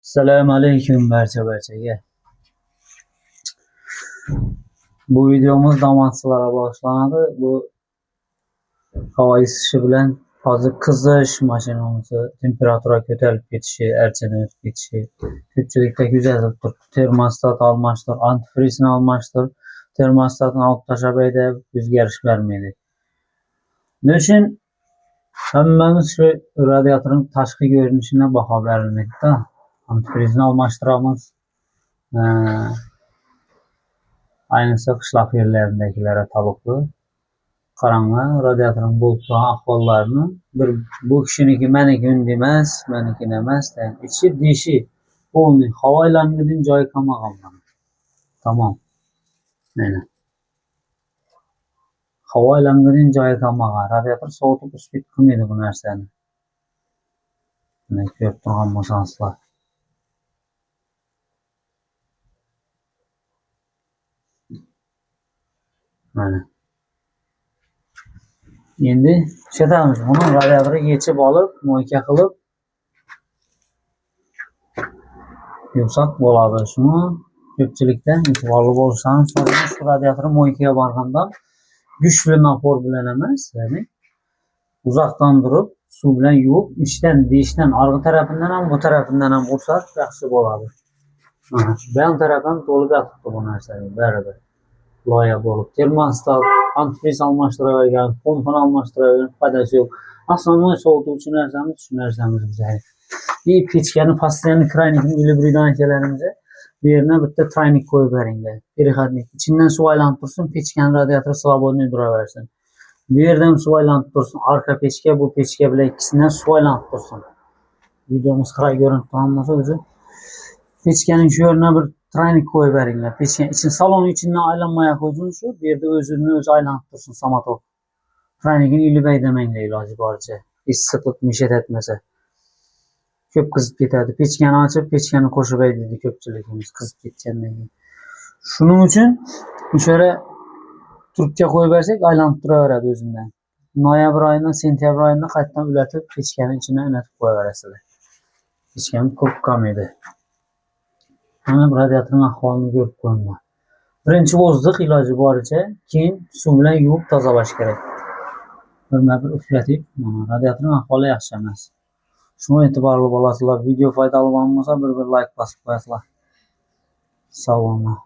Assalomu alaykum barchaga. Bu videomuz damatçılara bağışlanadi. Bu havo isishi bilan hozir qizish, mashinamizni temperatura ko'tarilib ketishi, ertadan o'tib ketishi ko'pchilikda kuzatilib turibdi. Termostat almashtir, antifrizni almashtir, termostatni olib tashlab o'zgarish bermaydi. Nima uchun hammamiz shu radiatorning tashqi ko'rinishine baho berilmaydi-da. Antifrizni almashtiramiz. Ayniqsa qishloq yerlaridagilari taalluqli. Qaranglar, radiatorning bo'lib turgan ahvollarini bu kishiniki meniki unda emas, meniki emas, ichi deshi polniy havo aylang'idan joyi qolmagan. Tamom. Mana. Havo aylang'idan joyi qolmagan. Radiator sovutib isitib qilmaydi bu narsani. Mana ko'rib turgan bo'lsangizlar. Mana. Endi ishlatamiz buni, radiatorga yechib olib, mo'yka qilib yumshoq bo'ladi. Shuni ko'pchilikdan e'tiborli bo'lishni so'rayman. Shu radiatorni mo'ykaga borganda kuchli napor bilan emas, ya'ni uzoqdan turib suv bilan yuvib, ichdan arg'i tarafidan ham bu tarafidan ham ursak yaxshi bo'ladi. Ben tarafdan to'lib yotibdi bu narsaga baribir. Loya bo'lib, termostat, antifriz almashtiravergan, pompani almashtiravergan foydasi yo'q. Asosiy sovutuvchi narsamiz shu narsamiz bizga. Pechkani постоянно крайникni ilib yurgan akalarimizga bu yerga bitta traynik qo'yib beringlar. Переходник. İçinden suv aylanib tursin, pechkani radiator свободный duraversin. Bu yerdan suv aylanib tursin, arka pechka bu pechka bilan ikkisidan suv aylanib tursin. Videomiz qara ko'rinib turgan bo'lsa o'zi pechkaning shu yerine bir traynik qo'yib beringlar. Pechkaning için salon içinden aylanmaya qo'ysin shu, bu yerda o'zi aylanib tursin samotor. Traynikni ilib demanglar iloji boricha. Issiqlik mishat etmasa. Ko'p qizib ketadi. Pechkani ochib, pechkani qo'shib aytadi ko'pchiligimiz qizib ketgandan keyin. Shuning uchun o'sha yerga trubka qo'yib bersak, aylanib turaveradi o'zidan. Noyabr oyida, sentyabr oyida qaytadan ulatib, pechkani ichine inatib qo'yaverasizlar. Pechkamiz ko'p qolmaydi. Mana radiatorning ahvolini ko'rib qo'yinglar. Birinchi vozdiq iloji boricha, keyin suv bilan yuvib tozalash kerak. Bir uflatib, radiatorning ahvoli yaxshi emas. Shunga e'tiborli bo'lasizlar. Video foydali bo'lsa bir like bosib qo'yasizlar. Sog' bo'linglar.